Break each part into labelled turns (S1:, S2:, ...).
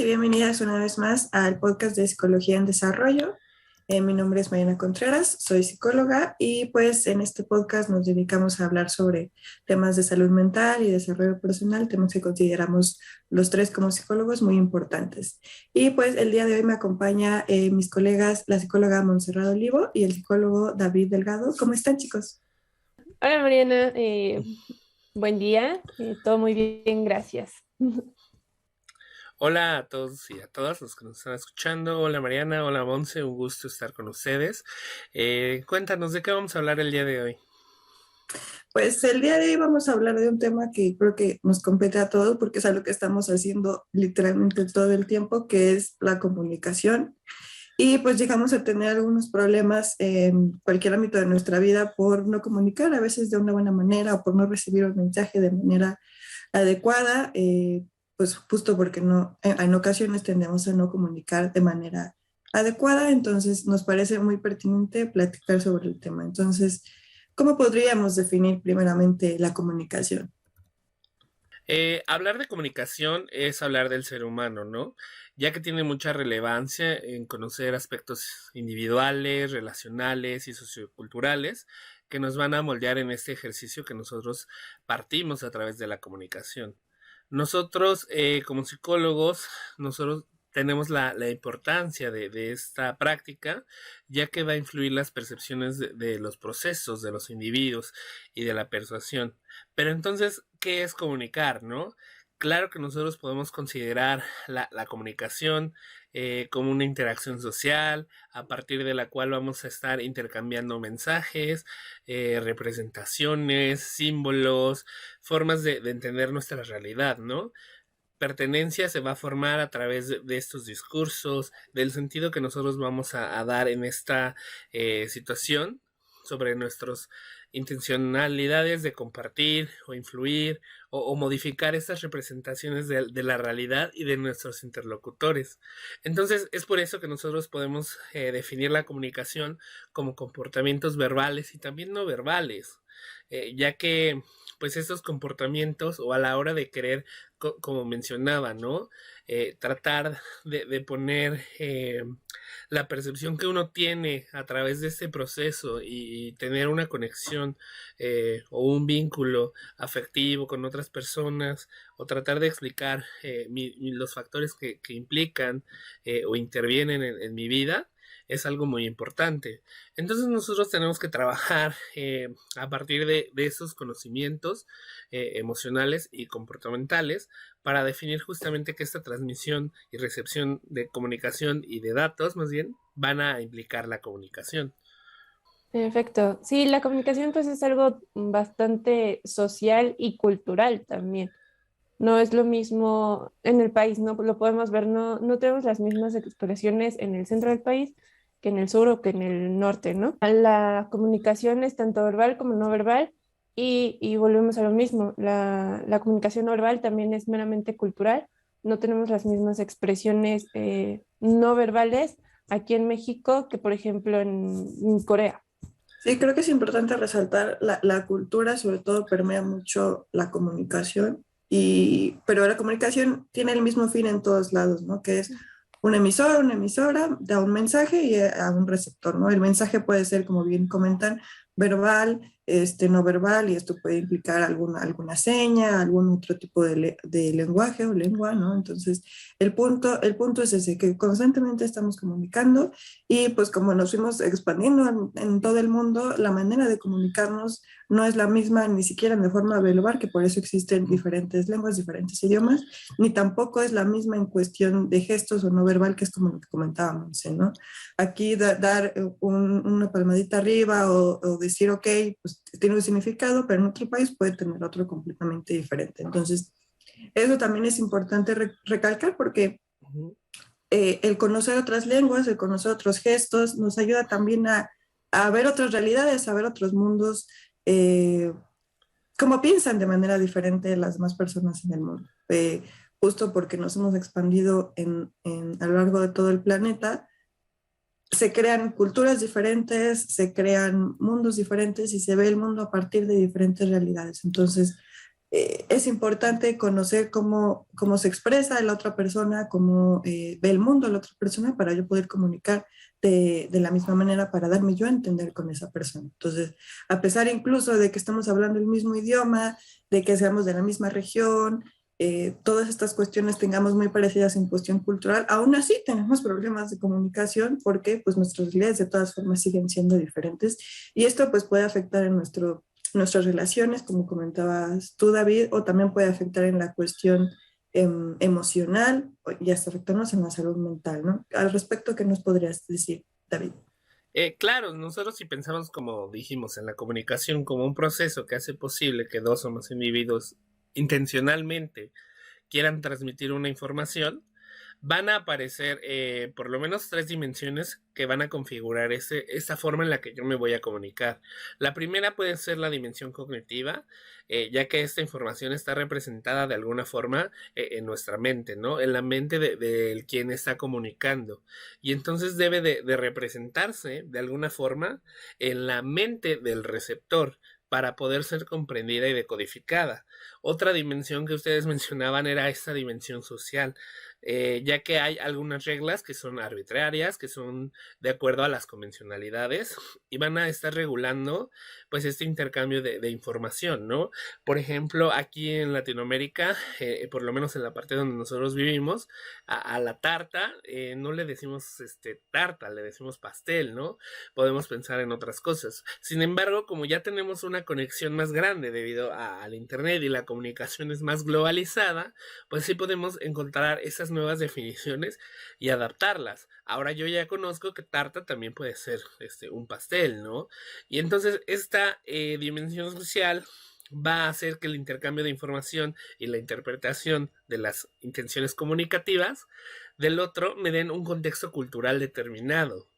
S1: bienvenidas una vez más al podcast de Psicología en Desarrollo. Mi nombre es Mariana Contreras, soy psicóloga y pues en este podcast nos dedicamos a hablar sobre temas de salud mental y desarrollo personal, temas que consideramos los tres como psicólogos muy importantes. Y pues el día de hoy me acompaña mis colegas, la psicóloga Montserrat Olivo y el psicólogo David Delgado. ¿Cómo están, chicos?
S2: Hola Mariana, buen día, todo muy bien, gracias.
S3: Hola a todos y a todas los que nos están escuchando. Hola Mariana, hola Monse, un gusto estar con ustedes. Cuéntanos, ¿de qué vamos a hablar el día de hoy?
S1: Pues el día de hoy vamos a hablar de un tema que creo que nos compete a todos porque es algo que estamos haciendo literalmente todo el tiempo, que es la comunicación. Y pues llegamos a tener algunos problemas en cualquier ámbito de nuestra vida por no comunicar, a veces de una buena manera o por no recibir un mensaje de manera adecuada, pues justo porque no, en ocasiones tendemos a no comunicar de manera adecuada, entonces nos parece muy pertinente platicar sobre el tema. Entonces, ¿cómo podríamos definir primeramente la comunicación?
S3: Hablar de comunicación es hablar del ser humano, ¿no? Ya que tiene mucha relevancia en conocer aspectos individuales, relacionales y socioculturales que nos van a moldear en este ejercicio que nosotros partimos a través de la comunicación. Nosotros, como psicólogos, nosotros tenemos la importancia de esta práctica, ya que va a influir las percepciones de los procesos de los individuos y de la persuasión. Pero entonces, ¿qué es comunicar, no? Claro que nosotros podemos considerar la comunicación como una interacción social, a partir de la cual vamos a estar intercambiando mensajes, representaciones, símbolos, formas de entender nuestra realidad, ¿no? Pertenencia se va a formar a través de estos discursos, del sentido que nosotros vamos a dar en esta situación sobre nuestras intencionalidades de compartir o influir o modificar estas representaciones de la realidad y de nuestros interlocutores. Entonces es por eso que nosotros podemos definir la comunicación como comportamientos verbales y también no verbales, ya que pues estos comportamientos o a la hora de querer, como mencionaba, ¿no? Tratar de poner la percepción que uno tiene a través de este proceso y tener una conexión o un vínculo afectivo con otras personas o tratar de explicar los factores que implican o intervienen en mi vida es algo muy importante. Entonces nosotros tenemos que trabajar a partir de esos conocimientos emocionales y comportamentales para definir justamente que esta transmisión y recepción de comunicación y de datos, más bien, van a implicar la comunicación.
S2: Perfecto. Sí, la comunicación pues es algo bastante social y cultural también. No es lo mismo en el país, ¿no? Lo podemos ver, no tenemos las mismas expresiones en el centro del país que en el sur o que en el norte, ¿no? La comunicación es tanto verbal como no verbal y volvemos a lo mismo. La comunicación no verbal también es meramente cultural. No tenemos las mismas expresiones no verbales aquí en México que, por ejemplo, en Corea.
S1: Sí, creo que es importante resaltar la cultura, sobre todo permea mucho la comunicación, pero la comunicación tiene el mismo fin en todos lados, ¿no? Que es un emisor, una emisora, da un mensaje y a un receptor, ¿no? El mensaje puede ser, como bien comentan, verbal, no verbal, y esto puede implicar alguna seña, algún otro tipo de lenguaje o lengua, ¿no? Entonces, el punto es ese, que constantemente estamos comunicando y pues como nos fuimos expandiendo en todo el mundo, la manera de comunicarnos no es la misma ni siquiera de forma verbal, que por eso existen diferentes lenguas, diferentes idiomas, ni tampoco es la misma en cuestión de gestos o no verbal, que es como lo que comentábamos, ¿no? Aquí dar una palmadita arriba o decir ok, pues tiene un significado, pero en otro país puede tener otro completamente diferente. Entonces, eso también es importante recalcar porque el conocer otras lenguas, el conocer otros gestos, nos ayuda también a ver otras realidades, a ver otros mundos, cómo piensan de manera diferente las demás personas en el mundo. Justo porque nos hemos expandido a lo largo de todo el planeta, se crean culturas diferentes, se crean mundos diferentes y se ve el mundo a partir de diferentes realidades. Entonces, es importante conocer cómo se expresa la otra persona, cómo ve el mundo la otra persona para yo poder comunicar de la misma manera para darme yo a entender con esa persona. Entonces, a pesar incluso de que estamos hablando el mismo idioma, de que seamos de la misma región, todas estas cuestiones tengamos muy parecidas en cuestión cultural, aún así tenemos problemas de comunicación porque pues nuestras realidades de todas formas siguen siendo diferentes y esto pues puede afectar en nuestras relaciones, como comentabas tú, David, o también puede afectar en la cuestión emocional y hasta afectarnos en la salud mental, ¿no? Al respecto, ¿qué nos podrías decir, David?
S3: Claro, nosotros si pensamos, como dijimos, en la comunicación como un proceso que hace posible que dos o más individuos intencionalmente quieran transmitir una información, van a aparecer por lo menos tres dimensiones que van a configurar esa forma en la que yo me voy a comunicar. La primera puede ser la dimensión cognitiva, ya que esta información está representada de alguna forma en nuestra mente, ¿no? En la mente de quien está comunicando. Y entonces debe de representarse de alguna forma en la mente del receptor para poder ser comprendida y decodificada. Otra dimensión que ustedes mencionaban era esta dimensión social, ya que hay algunas reglas que son arbitrarias, que son de acuerdo a las convencionalidades y van a estar regulando pues este intercambio de información, ¿no? Por ejemplo, aquí en Latinoamérica, por lo menos en la parte donde nosotros vivimos, a la tarta no le decimos tarta, le decimos pastel, ¿no? Podemos pensar en otras cosas. Sin embargo, como ya tenemos una conexión más grande debido al internet y la comunicación es más globalizada, pues sí podemos encontrar esas nuevas definiciones y adaptarlas. Ahora yo ya conozco que tarta también puede ser un pastel, ¿no? Y entonces esta dimensión social va a hacer que el intercambio de información y la interpretación de las intenciones comunicativas del otro me den un contexto cultural determinado,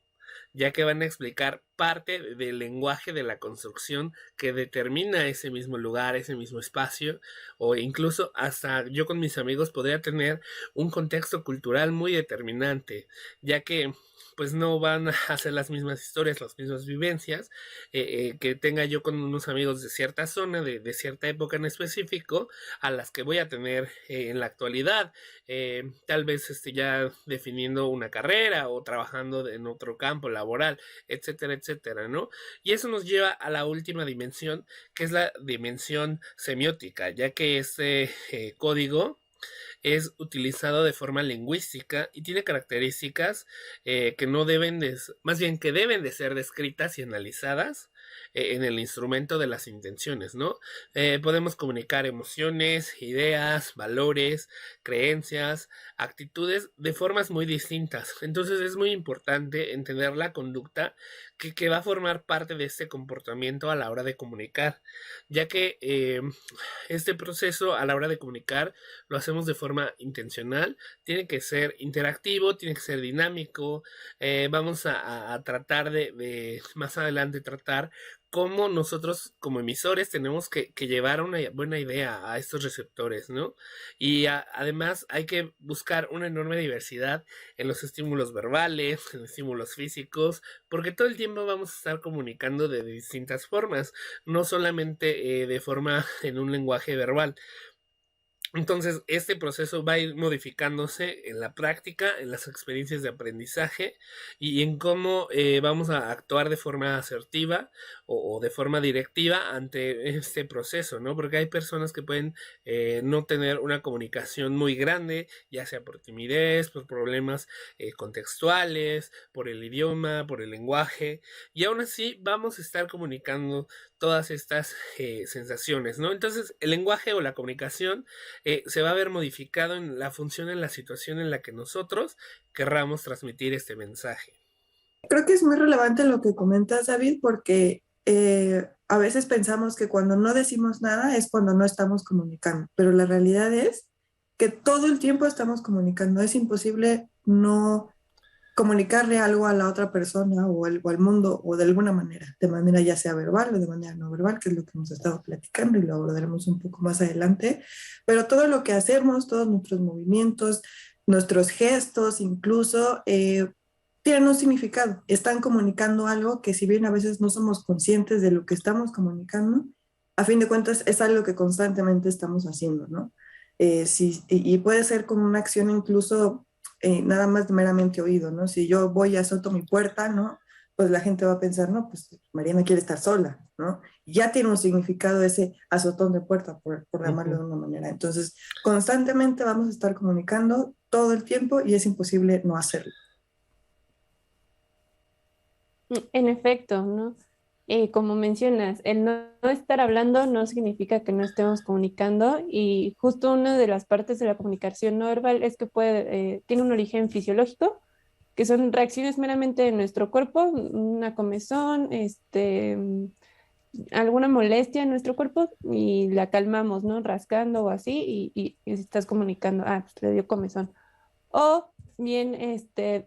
S3: ya que van a explicar parte del lenguaje de la construcción que determina ese mismo lugar, ese mismo espacio, o incluso hasta yo con mis amigos podría tener un contexto cultural muy determinante, ya que pues no van a ser las mismas historias, las mismas vivencias que tenga yo con unos amigos de cierta zona, de cierta época en específico, a las que voy a tener en la actualidad, tal vez ya definiendo una carrera o trabajando en otro campo laboral, etcétera, etcétera, ¿no? Y eso nos lleva a la última dimensión, que es la dimensión semiótica, ya que este código es utilizado de forma lingüística y tiene características que no deben de, más bien que deben de ser descritas y analizadas en el instrumento de las intenciones, ¿no? Podemos comunicar emociones, ideas, valores, creencias, actitudes de formas muy distintas. Entonces es muy importante entender la conducta que va a formar parte de este comportamiento a la hora de comunicar, ya que este proceso a la hora de comunicar lo hacemos de forma intencional, tiene que ser interactivo, tiene que ser dinámico, vamos a tratar de más adelante tratar cómo nosotros como emisores tenemos que llevar una buena idea a estos receptores, ¿no? Y además hay que buscar una enorme diversidad en los estímulos verbales, en los estímulos físicos, porque todo el tiempo vamos a estar comunicando de distintas formas, no solamente de forma en un lenguaje verbal. Entonces, este proceso va a ir modificándose en la práctica, en las experiencias de aprendizaje y en cómo vamos a actuar de forma asertiva o de forma directiva ante este proceso, ¿no? Porque hay personas que pueden no tener una comunicación muy grande, ya sea por timidez, por problemas contextuales, por el idioma, por el lenguaje, y aún así vamos a estar comunicando todas estas sensaciones, ¿no? Entonces, el lenguaje o la comunicación se va a ver modificado en la función, en la situación en la que nosotros querramos transmitir este mensaje.
S1: Creo que es muy relevante lo que comentas, David, porque a veces pensamos que cuando no decimos nada es cuando no estamos comunicando, pero la realidad es que todo el tiempo estamos comunicando. Es imposible no comunicarle algo a la otra persona o al mundo o de alguna manera, de manera ya sea verbal o de manera no verbal, que es lo que hemos estado platicando y lo abordaremos un poco más adelante, pero todo lo que hacemos, todos nuestros movimientos, nuestros gestos incluso, tienen un significado, están comunicando algo que si bien a veces no somos conscientes de lo que estamos comunicando, a fin de cuentas es algo que constantemente estamos haciendo, ¿no? Y puede ser como una acción incluso nada más meramente oído, ¿no? Si yo voy y azoto mi puerta, ¿no? Pues la gente va a pensar, no, pues Mariana quiere estar sola, ¿no? Ya tiene un significado ese azotón de puerta, por llamarlo de una manera. Entonces, constantemente vamos a estar comunicando todo el tiempo y es imposible no hacerlo.
S2: En efecto, ¿no? Como mencionas, el no estar hablando no significa que no estemos comunicando y justo una de las partes de la comunicación no verbal es que tiene un origen fisiológico, que son reacciones meramente de nuestro cuerpo, una comezón, alguna molestia en nuestro cuerpo y la calmamos, ¿no? Rascando o así y estás comunicando, pues le dio comezón. O bien,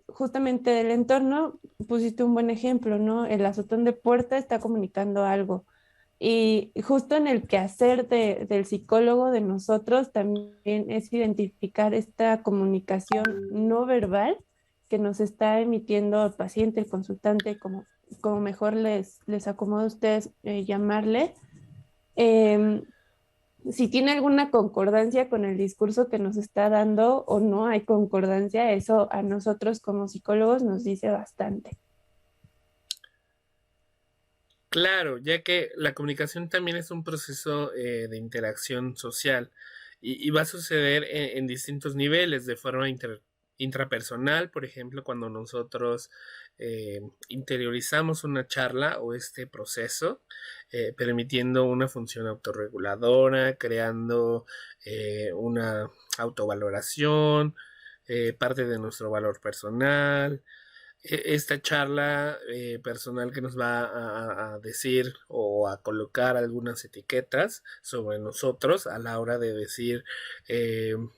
S2: justamente del entorno, pusiste un buen ejemplo, ¿no? El azotón de puerta está comunicando algo. Y justo en el quehacer del psicólogo, de nosotros, también es identificar esta comunicación no verbal que nos está emitiendo el paciente, el consultante, como mejor les acomoda a ustedes llamarle. Em, si tiene alguna concordancia con el discurso que nos está dando o no hay concordancia, eso a nosotros como psicólogos nos dice bastante.
S3: Claro, ya que la comunicación también es un proceso de interacción social y va a suceder en distintos niveles, de forma intrapersonal, por ejemplo, cuando nosotros interiorizamos una charla o este proceso, permitiendo una función autorreguladora, creando una autovaloración, parte de nuestro valor personal, esta charla personal que nos va a decir o a colocar algunas etiquetas sobre nosotros a la hora de decir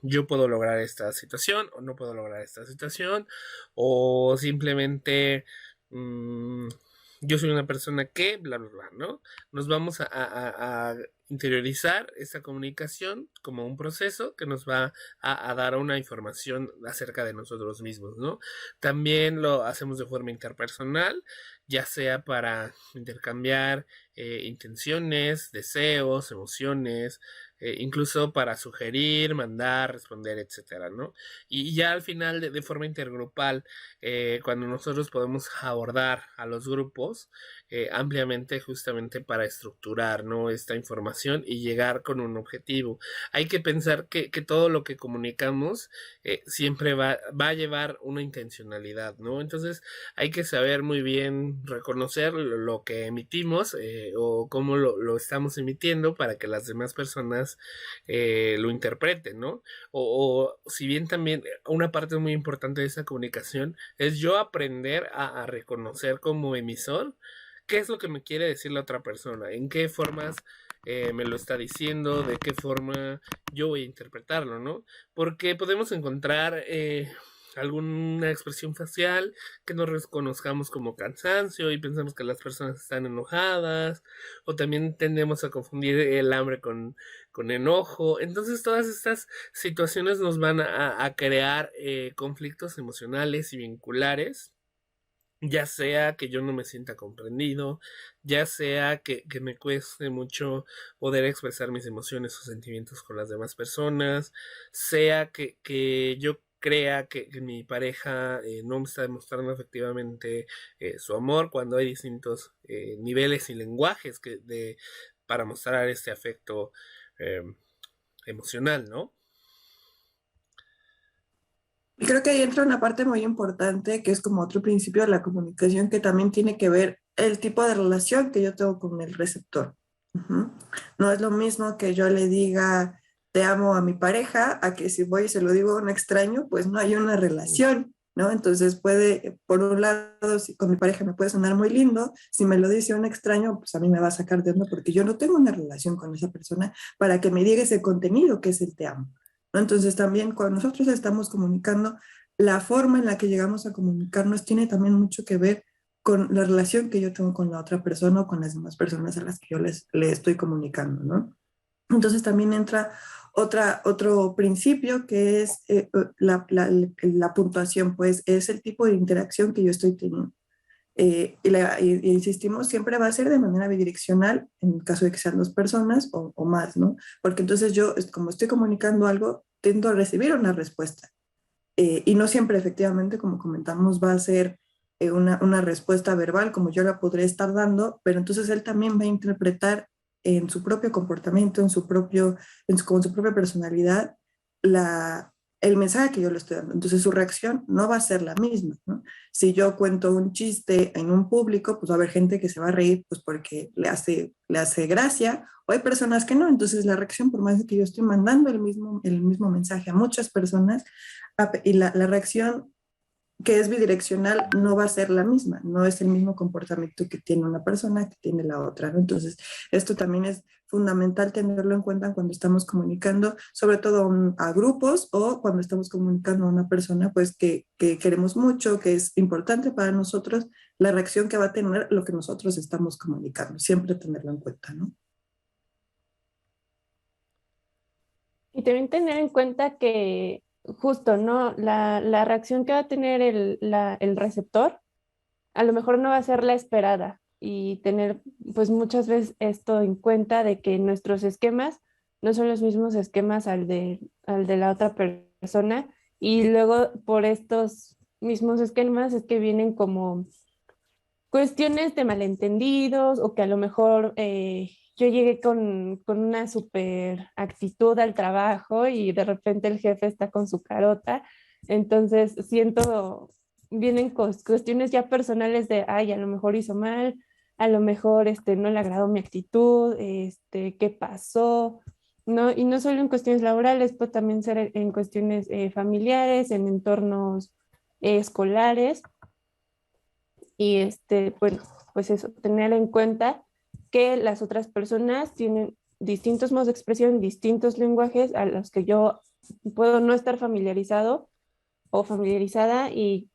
S3: yo puedo lograr esta situación o no puedo lograr esta situación, o simplemente yo soy una persona que bla bla bla, ¿no? Nos vamos a interiorizar esta comunicación como un proceso que nos va a dar una información acerca de nosotros mismos, ¿no? También lo hacemos de forma interpersonal, ya sea para intercambiar intenciones, deseos, emociones, incluso para sugerir, mandar, responder, etcétera, ¿no? Y ya al final, de forma intergrupal, cuando nosotros podemos abordar a los grupos ampliamente, justamente para estructurar, ¿no?, esta información y llegar con un objetivo. Hay que pensar que todo lo que comunicamos siempre va a llevar una intencionalidad, ¿no? Entonces hay que saber muy bien reconocer lo que emitimos o cómo lo estamos emitiendo para que las demás personas lo interpreten, ¿no? O si bien también una parte muy importante de esa comunicación es yo aprender a reconocer como emisor qué es lo que me quiere decir la otra persona, en qué formas me lo está diciendo, de qué forma yo voy a interpretarlo, ¿no? Porque podemos encontrar alguna expresión facial que nos reconozcamos como cansancio y pensamos que las personas están enojadas, o también tendemos a confundir el hambre con enojo. Entonces todas estas situaciones nos van a crear conflictos emocionales y vinculares, ya sea que yo no me sienta comprendido, ya sea que me cueste mucho poder expresar mis emociones o sentimientos con las demás personas, sea que yo crea que mi pareja no me está demostrando efectivamente su amor, cuando hay distintos niveles y lenguajes para mostrar este afecto eh, emocional, ¿no?
S1: Y creo que ahí entra una parte muy importante que es como otro principio de la comunicación que también tiene que ver el tipo de relación que yo tengo con el receptor. Ujú. No es lo mismo que yo le diga te amo a mi pareja a que si voy y se lo digo a un extraño, pues no hay una relación, ¿no? Entonces puede, por un lado, si con mi pareja me puede sonar muy lindo, si me lo dice un extraño, pues a mí me va a sacar de onda porque yo no tengo una relación con esa persona para que me diga ese contenido que es el te amo, ¿no? Entonces también cuando nosotros estamos comunicando, la forma en la que llegamos a comunicarnos tiene también mucho que ver con la relación que yo tengo con la otra persona o con las demás personas a las que yo le estoy comunicando, ¿no? Entonces también entra otro principio que es la puntuación, pues es el tipo de interacción que yo estoy teniendo. y insistimos, siempre va a ser de manera bidireccional en caso de que sean dos personas o más, ¿no? Porque entonces yo, como estoy comunicando algo, tiendo a recibir una respuesta. Y no siempre efectivamente, como comentamos, va a ser una respuesta verbal como yo la podré estar dando, pero entonces él también va a interpretar en su propio comportamiento, con su propia personalidad, el mensaje que yo le estoy dando. Entonces su reacción no va a ser la misma, ¿no? Si yo cuento un chiste en un público, pues va a haber gente que se va a reír pues porque le hace gracia, o hay personas que no. Entonces la reacción, por más de que yo estoy mandando el mismo mensaje a muchas personas, y la reacción que es bidireccional no va a ser la misma, no es el mismo comportamiento que tiene una persona que tiene la otra, ¿no? Entonces, esto también es fundamental tenerlo en cuenta cuando estamos comunicando, sobre todo a grupos o cuando estamos comunicando a una persona, pues que queremos mucho, que es importante para nosotros, la reacción que va a tener lo que nosotros estamos comunicando, siempre tenerlo en cuenta, ¿no?
S2: Y también tener en cuenta que justo, ¿no? La reacción que va a tener el receptor a lo mejor no va a ser la esperada y tener pues muchas veces esto en cuenta de que nuestros esquemas no son los mismos esquemas al de la otra persona y luego por estos mismos esquemas es que vienen como cuestiones de malentendidos o que a lo mejor yo llegué con una super actitud al trabajo y de repente el jefe está con su carota. Entonces siento, vienen cuestiones ya personales de, ay, a lo mejor hizo mal, a lo mejor no le agradó mi actitud, qué pasó, ¿no? Y no solo en cuestiones laborales, puede también ser en cuestiones familiares, en entornos escolares. Y bueno, pues eso, tener en cuenta que las otras personas tienen distintos modos de expresión, distintos lenguajes a los que yo puedo no estar familiarizado o familiarizada y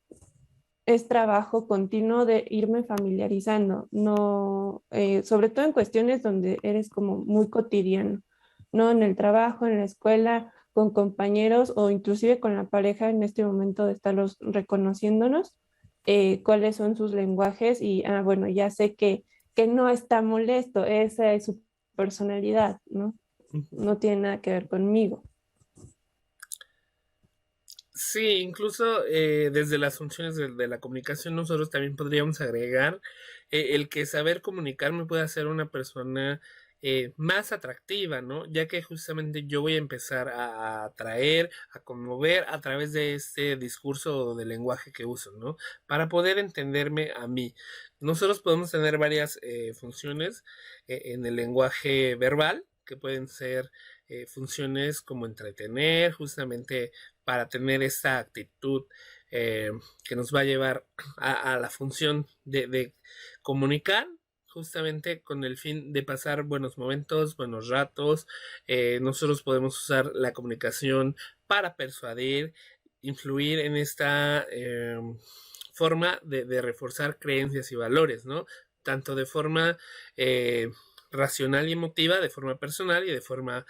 S2: es trabajo continuo de irme familiarizando, no, sobre todo en cuestiones donde eres como muy cotidiano, no en el trabajo, en la escuela, con compañeros o inclusive con la pareja en este momento de estarlos reconociéndonos, cuáles son sus lenguajes y, bueno, ya sé que no está molesto, esa es su personalidad, ¿no? No tiene nada que ver conmigo.
S3: Sí, incluso desde las funciones de la comunicación nosotros también podríamos agregar el que saber comunicar me puede hacer una persona más atractiva, ¿no? Ya que justamente yo voy a empezar a atraer, a conmover a través de este discurso o del lenguaje que uso, ¿no? Para poder entenderme a mí. Nosotros podemos tener varias funciones en el lenguaje verbal, que pueden ser funciones como entretener, justamente para tener esta actitud que nos va a llevar a la función de comunicar justamente con el fin de pasar buenos momentos, buenos ratos. Nosotros podemos usar la comunicación para persuadir, influir en esta forma de reforzar creencias y valores, ¿no? Tanto de forma racional y emotiva, de forma personal y de forma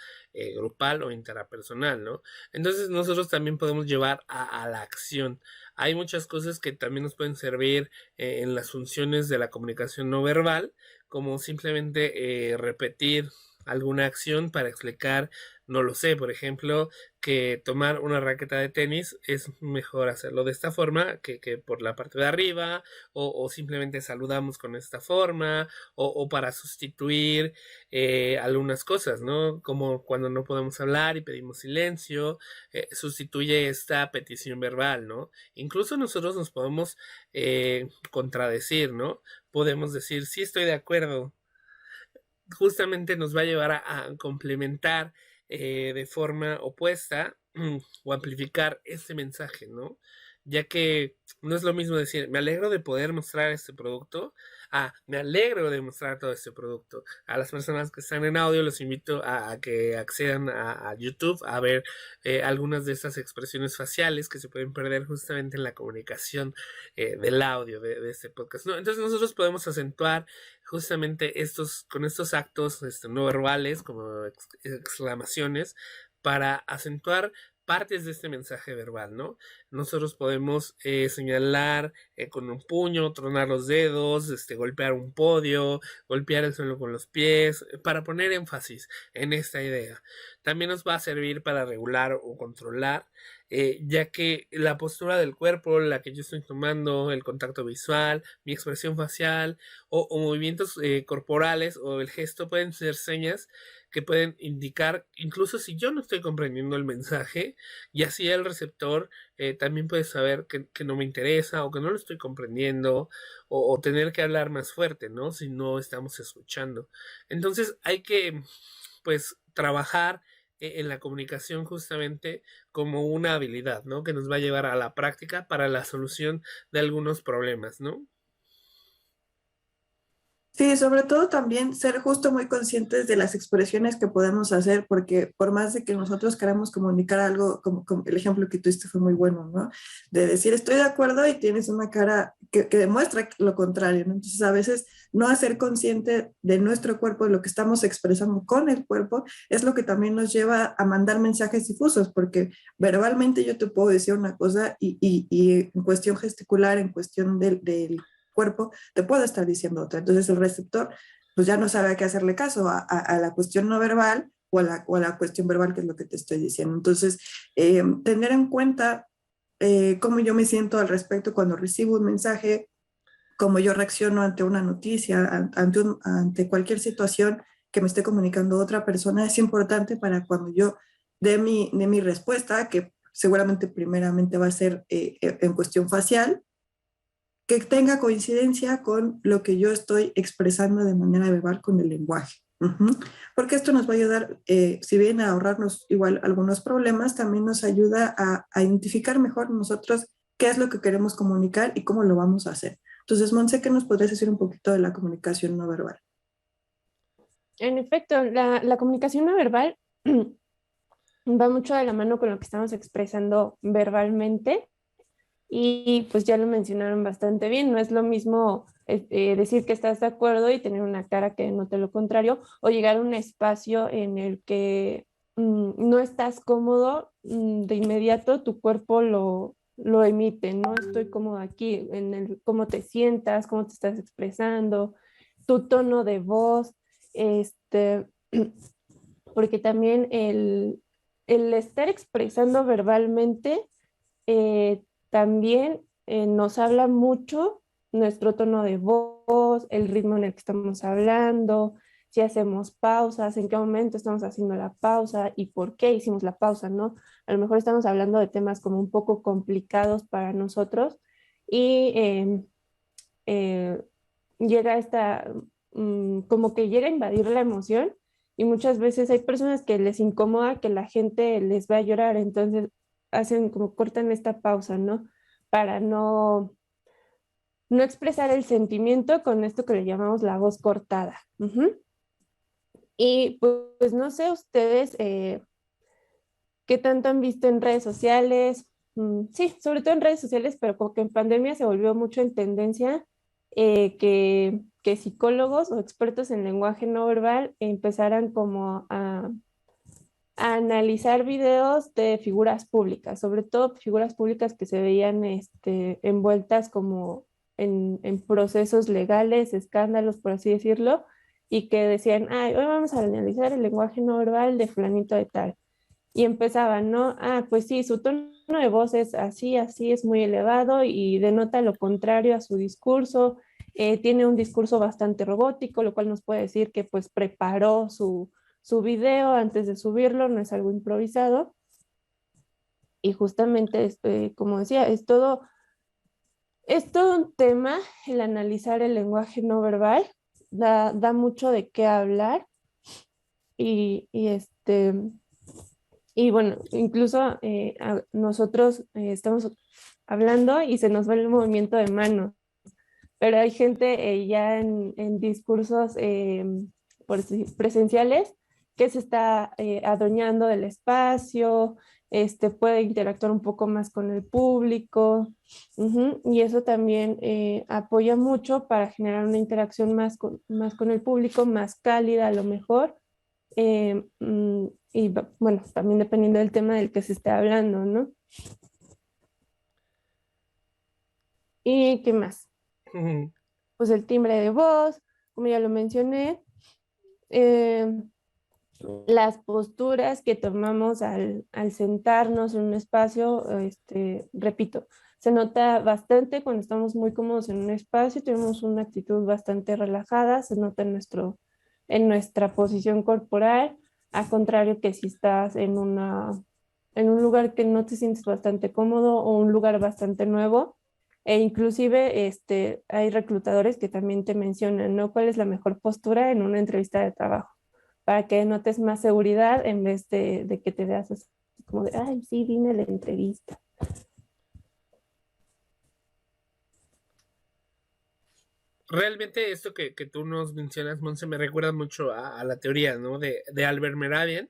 S3: grupal o interpersonal, ¿no? Entonces nosotros también podemos llevar a la acción. Hay muchas cosas que también nos pueden servir en las funciones de la comunicación no verbal, como simplemente repetir alguna acción para explicar, no lo sé, por ejemplo, que tomar una raqueta de tenis es mejor hacerlo de esta forma que por la parte de arriba, o simplemente saludamos con esta forma, o para sustituir algunas cosas, ¿no? Como cuando no podemos hablar y pedimos silencio, sustituye esta petición verbal, ¿no? Incluso nosotros nos podemos contradecir, ¿no? Podemos decir, sí estoy de acuerdo, justamente nos va a llevar a complementar de forma opuesta o amplificar este mensaje, ¿no? Ya que no es lo mismo decir, me alegro de poder mostrar este producto, me alegro de mostrar todo este producto. A las personas que están en audio los invito a que accedan a YouTube a ver algunas de estas expresiones faciales que se pueden perder justamente en la comunicación del audio de este podcast, ¿no? Entonces nosotros podemos acentuar justamente con estos actos no verbales como exclamaciones para acentuar partes de este mensaje verbal, ¿no? Nosotros podemos señalar con un puño, tronar los dedos, golpear un podio, golpear el suelo con los pies, para poner énfasis en esta idea. También nos va a servir para regular o controlar, ya que la postura del cuerpo, la que yo estoy tomando, el contacto visual, mi expresión facial o movimientos corporales o el gesto pueden ser señas que pueden indicar, incluso si yo no estoy comprendiendo el mensaje, y así el receptor también puede saber que no me interesa o que no lo estoy comprendiendo, o tener que hablar más fuerte, ¿no? Si no estamos escuchando. Entonces hay que, pues, trabajar en la comunicación justamente como una habilidad, ¿no? Que nos va a llevar a la práctica para la solución de algunos problemas, ¿no?
S1: Sí, sobre todo también ser justo muy conscientes de las expresiones que podemos hacer, porque por más de que nosotros queramos comunicar algo, como el ejemplo que tuviste fue muy bueno, ¿no? De decir estoy de acuerdo y tienes una cara que demuestra lo contrario, ¿no? Entonces a veces no hacer consciente de nuestro cuerpo, de lo que estamos expresando con el cuerpo, es lo que también nos lleva a mandar mensajes difusos, porque verbalmente yo te puedo decir una cosa y en cuestión gesticular, en cuestión del cuerpo, te puedo estar diciendo otra. Entonces el receptor pues ya no sabe a qué hacerle caso, a la cuestión no verbal o a la cuestión verbal, que es lo que te estoy diciendo. Entonces, tener en cuenta cómo yo me siento al respecto cuando recibo un mensaje, cómo yo reacciono ante una noticia, ante cualquier situación que me esté comunicando otra persona, es importante para cuando yo dé mi respuesta, que seguramente primeramente va a ser en cuestión facial, que tenga coincidencia con lo que yo estoy expresando de manera verbal con el lenguaje. Ujú. Porque esto nos va a ayudar, si bien a ahorrarnos igual algunos problemas, también nos ayuda a identificar mejor nosotros qué es lo que queremos comunicar y cómo lo vamos a hacer. Entonces, Monse, ¿qué nos podrías decir un poquito de la comunicación no verbal?
S2: En efecto, la comunicación no verbal va mucho de la mano con lo que estamos expresando verbalmente. Y pues ya lo mencionaron bastante bien, no es lo mismo decir que estás de acuerdo y tener una cara que denote lo contrario, o llegar a un espacio en el que no estás cómodo, de inmediato tu cuerpo lo emite, no estoy cómodo aquí, en el cómo te sientas, cómo te estás expresando, tu tono de voz, este, porque también el estar expresando verbalmente también nos habla mucho nuestro tono de voz, el ritmo en el que estamos hablando, si hacemos pausas, en qué momento estamos haciendo la pausa y por qué hicimos la pausa, ¿no? A lo mejor estamos hablando de temas como un poco complicados para nosotros y eh, llega esta, como que llega a invadir la emoción y muchas veces hay personas que les incomoda que la gente les va a llorar, entonces hacen como cortan esta pausa, ¿no? Para no expresar el sentimiento con esto que le llamamos la voz cortada. Ujú. Y pues no sé ustedes qué tanto han visto en redes sociales, sí, sobre todo en redes sociales, pero como que en pandemia se volvió mucho en tendencia que psicólogos o expertos en lenguaje no verbal empezaran como a analizar videos de figuras públicas, sobre todo figuras públicas que se veían envueltas como en procesos legales, escándalos, por así decirlo, y que decían, ay, hoy vamos a analizar el lenguaje no verbal de fulanito de tal. Y empezaban, ¿no? Ah, pues sí, su tono de voz es así, así, es muy elevado y denota lo contrario a su discurso. Tiene un discurso bastante robótico, lo cual nos puede decir que pues preparó su video antes de subirlo, no es algo improvisado. Y justamente, como decía, es todo un tema el analizar el lenguaje no verbal, da mucho de qué hablar y y bueno, incluso nosotros estamos hablando y se nos va el movimiento de manos, pero hay gente ya en discursos presenciales que se está adueñando del espacio, puede interactuar un poco más con el público, y eso también apoya mucho para generar una interacción más con el público, más cálida a lo mejor, Y bueno, también dependiendo del tema del que se esté hablando, ¿no? ¿Y qué más? Pues el timbre de voz, como ya lo mencioné, eh, las posturas que tomamos al sentarnos en un espacio, repito, se nota bastante cuando estamos muy cómodos en un espacio, tenemos una actitud bastante relajada, se nota en nuestra posición corporal, al contrario que si estás en un lugar que no te sientes bastante cómodo o un lugar bastante nuevo, e inclusive hay reclutadores que también te mencionan, ¿no? ¿Cuál es la mejor postura en una entrevista de trabajo? Para que notes más seguridad en vez de que te veas así como de, ay, sí, vine a la entrevista.
S3: Realmente esto que tú nos mencionas, Monse, me recuerda mucho a la teoría, ¿no? De Albert Mehrabian.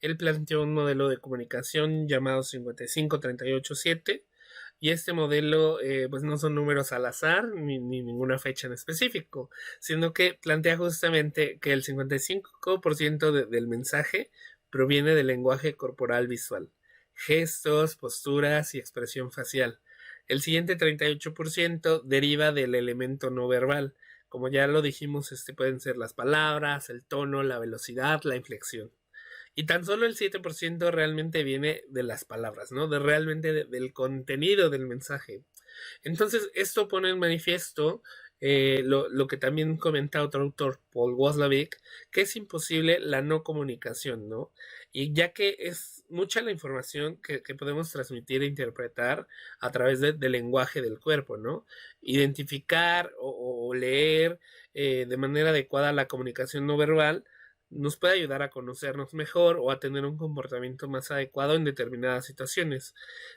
S3: Él planteó un modelo de comunicación llamado 55-38-7, y este modelo pues no son números al azar ni ninguna fecha en específico, sino que plantea justamente que el 55% del mensaje proviene del lenguaje corporal visual, gestos, posturas y expresión facial. El siguiente 38% deriva del elemento no verbal. Como ya lo dijimos, pueden ser las palabras, el tono, la velocidad, la inflexión. Y tan solo el 7% realmente viene de las palabras, ¿no? Del contenido del mensaje. Entonces, esto pone en manifiesto lo que también comenta otro autor, Paul Watzlawick, que es imposible la no comunicación, ¿no? Y ya que es mucha la información que podemos transmitir e interpretar a través del lenguaje del cuerpo, ¿no? Identificar o leer de manera adecuada la comunicación no verbal nos puede ayudar a conocernos mejor o a tener un comportamiento más adecuado en determinadas situaciones.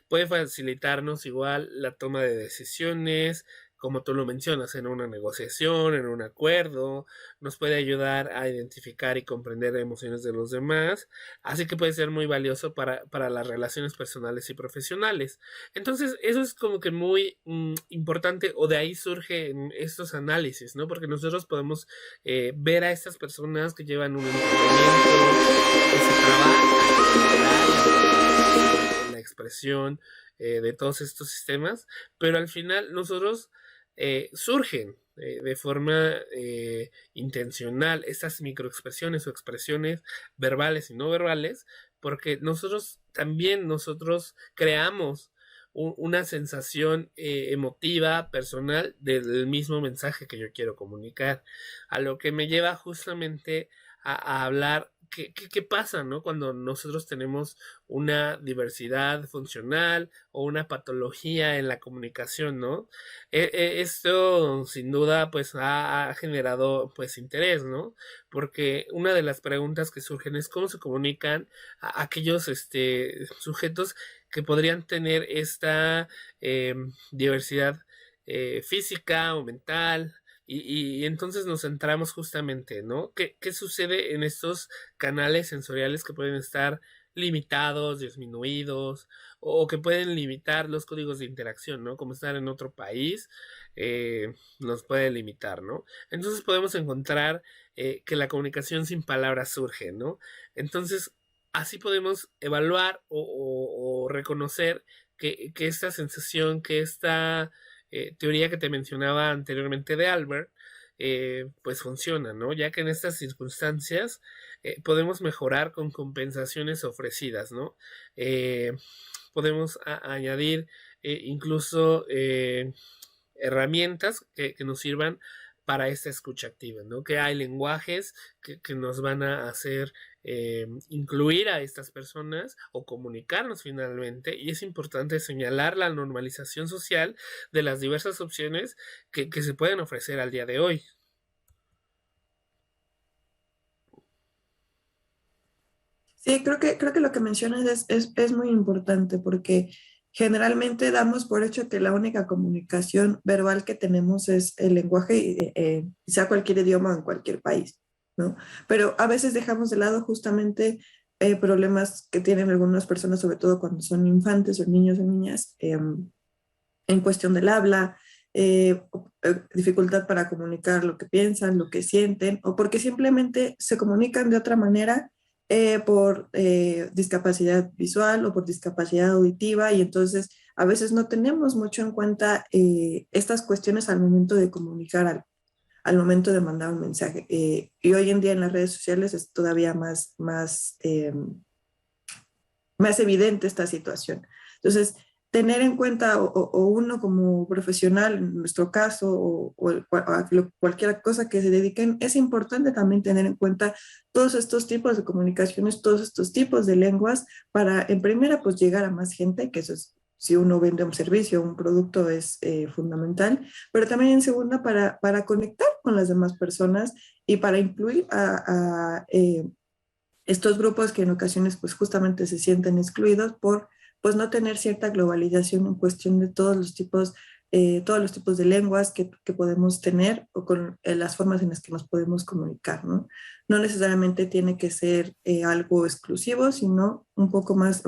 S3: Puede facilitarnos igual la toma de decisiones, como tú lo mencionas, en una negociación, en un acuerdo, nos puede ayudar a identificar y comprender emociones de los demás, así que puede ser muy valioso para las relaciones personales y profesionales. Entonces, eso es como que muy importante, o de ahí surgen estos análisis, ¿no? Porque nosotros podemos ver a estas personas que llevan un entrenamiento, que se trabaja en la expresión de todos estos sistemas, pero al final nosotros surgen de forma intencional estas microexpresiones o expresiones verbales y no verbales, porque nosotros creamos una sensación emotiva, personal, del mismo mensaje que yo quiero comunicar, a lo que me lleva justamente a hablar qué pasa, ¿no? Cuando nosotros tenemos una diversidad funcional o una patología en la comunicación, ¿no? Esto sin duda pues ha generado pues interés, ¿no? Porque una de las preguntas que surgen es cómo se comunican a aquellos sujetos que podrían tener esta diversidad física o mental. Y entonces nos centramos justamente, ¿no? ¿Qué sucede en estos canales sensoriales que pueden estar limitados, disminuidos, o que pueden limitar los códigos de interacción, ¿no? Como estar en otro país, nos puede limitar, ¿no? Entonces podemos encontrar que la comunicación sin palabras surge, ¿no? Entonces, así podemos evaluar o reconocer que esta sensación, que esta teoría que te mencionaba anteriormente de Albert, pues funciona, ¿no? Ya que en estas circunstancias podemos mejorar con compensaciones ofrecidas, ¿no? Podemos añadir incluso herramientas que nos sirvan para esta escucha activa, ¿no? Que hay lenguajes que nos van a hacer incluir a estas personas o comunicarnos finalmente, y es importante señalar la normalización social de las diversas opciones que se pueden ofrecer al día de hoy.
S1: Sí, creo que lo que mencionas es muy importante porque generalmente damos por hecho que la única comunicación verbal que tenemos es el lenguaje, sea cualquier idioma o en cualquier país, ¿no? Pero a veces dejamos de lado justamente problemas que tienen algunas personas, sobre todo cuando son infantes o niños o niñas, en cuestión del habla, dificultad para comunicar lo que piensan, lo que sienten, o porque simplemente se comunican de otra manera por discapacidad visual o por discapacidad auditiva, y entonces a veces no tenemos mucho en cuenta estas cuestiones al momento de comunicar, al momento de mandar un mensaje. Y hoy en día en las redes sociales es todavía más evidente esta situación. Entonces, tener en cuenta, o uno como profesional, en nuestro caso, cualquier cosa que se dediquen, es importante también tener en cuenta todos estos tipos de comunicaciones, todos estos tipos de lenguas, para en primera, pues llegar a más gente, que eso es, si uno vende un servicio o un producto, es fundamental, pero también en segunda, para conectar con las demás personas y para incluir a estos grupos que en ocasiones pues justamente se sienten excluidos por pues no tener cierta globalización en cuestión de todos los tipos de lenguas que podemos tener, o con las formas en las que nos podemos comunicar, ¿no? No necesariamente tiene que ser algo exclusivo, sino un poco más,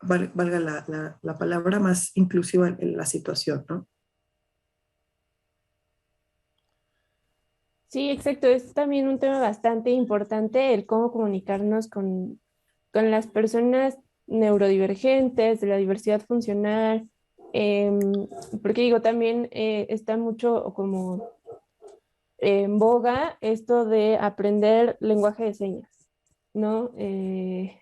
S1: valga la palabra, más inclusiva en la situación, ¿no?
S2: Sí, exacto. Es también un tema bastante importante el cómo comunicarnos con las personas neurodivergentes, de la diversidad funcional, porque digo, también está mucho como en boga esto de aprender lenguaje de señas, ¿no? Que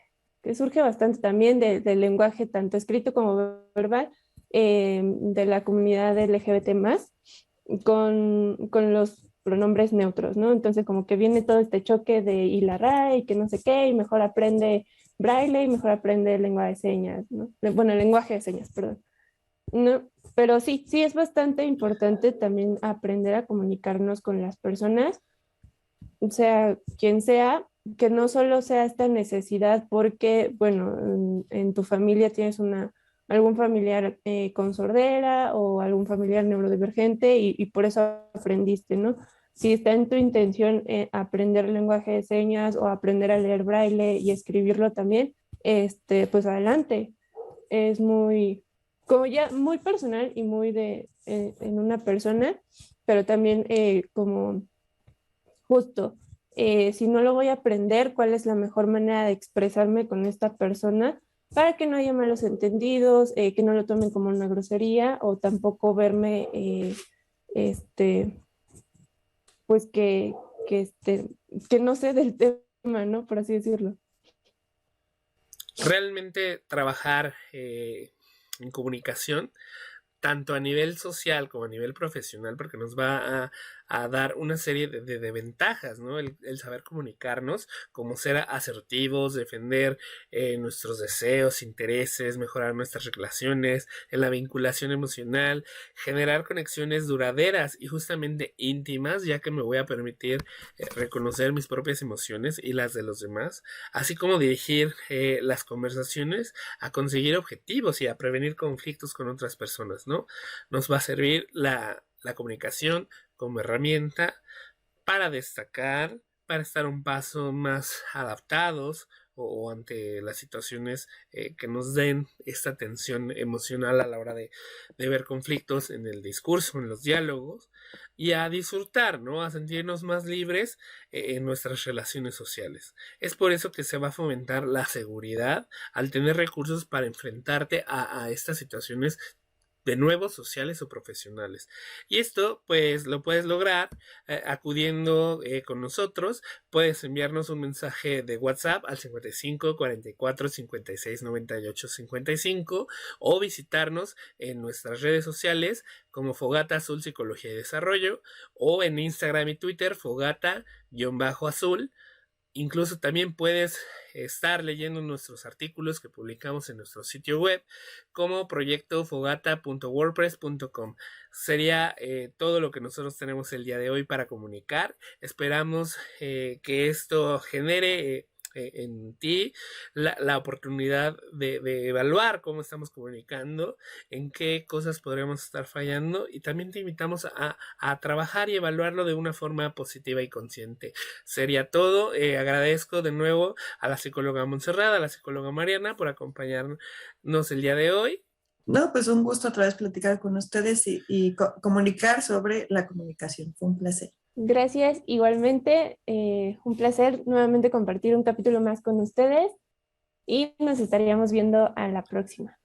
S2: surge bastante también del lenguaje tanto escrito como verbal de la comunidad LGBT+, con los pronombres neutros, ¿no? Entonces como que viene todo este choque de y la RAE y que no sé qué, y mejor aprende braille y mejor aprende lengua de señas, ¿no? Bueno, lenguaje de señas, perdón. No, pero sí, sí es bastante importante también aprender a comunicarnos con las personas, sea quien sea, que no solo sea esta necesidad porque, bueno, en tu familia tienes algún familiar con sordera o algún familiar neurodivergente y por eso aprendiste, ¿no? Si está en tu intención aprender lenguaje de señas o aprender a leer braille y escribirlo también, pues adelante. Es muy, como ya muy personal y muy en una persona, pero también como justo, si no lo voy a aprender, ¿cuál es la mejor manera de expresarme con esta persona para que no haya malos entendidos, que no lo tomen como una grosería o tampoco verme, este, pues que no sé del tema, ¿no? Por así decirlo.
S3: Realmente trabajar en comunicación, tanto a nivel social como a nivel profesional, porque nos va a dar una serie de ventajas, ¿no? El saber comunicarnos, como ser asertivos, defender nuestros deseos, intereses, mejorar nuestras relaciones, en la vinculación emocional, generar conexiones duraderas y justamente íntimas, ya que me voy a permitir reconocer mis propias emociones y las de los demás, así como dirigir las conversaciones a conseguir objetivos y a prevenir conflictos con otras personas, ¿no? Nos va a servir la comunicación como herramienta para destacar, para estar un paso más adaptados o ante las situaciones que nos den esta tensión emocional a la hora de ver conflictos en el discurso, en los diálogos, y a disfrutar, ¿no? A sentirnos más libres en nuestras relaciones sociales. Es por eso que se va a fomentar la seguridad al tener recursos para enfrentarte a estas situaciones de nuevo sociales o profesionales. Y esto pues lo puedes lograr acudiendo con nosotros. Puedes enviarnos un mensaje de WhatsApp al 55 44 56 98 55 o visitarnos en nuestras redes sociales como Fogata Azul Psicología y Desarrollo, o en Instagram y Twitter Fogata-Azul. Incluso también puedes estar leyendo nuestros artículos que publicamos en nuestro sitio web como proyectofogata.wordpress.com. Sería todo lo que nosotros tenemos el día de hoy para comunicar. Esperamos que esto genere en ti la oportunidad de evaluar cómo estamos comunicando, en qué cosas podríamos estar fallando, y también te invitamos a trabajar y evaluarlo de una forma positiva y consciente. Sería todo. Agradezco de nuevo a la psicóloga Montserrat, a la psicóloga Mariana por acompañarnos el día de hoy.
S1: No, pues un gusto otra vez platicar con ustedes y comunicar sobre la comunicación. Fue un placer.
S2: Gracias, igualmente. Un placer nuevamente compartir un capítulo más con ustedes y nos estaríamos viendo a la próxima.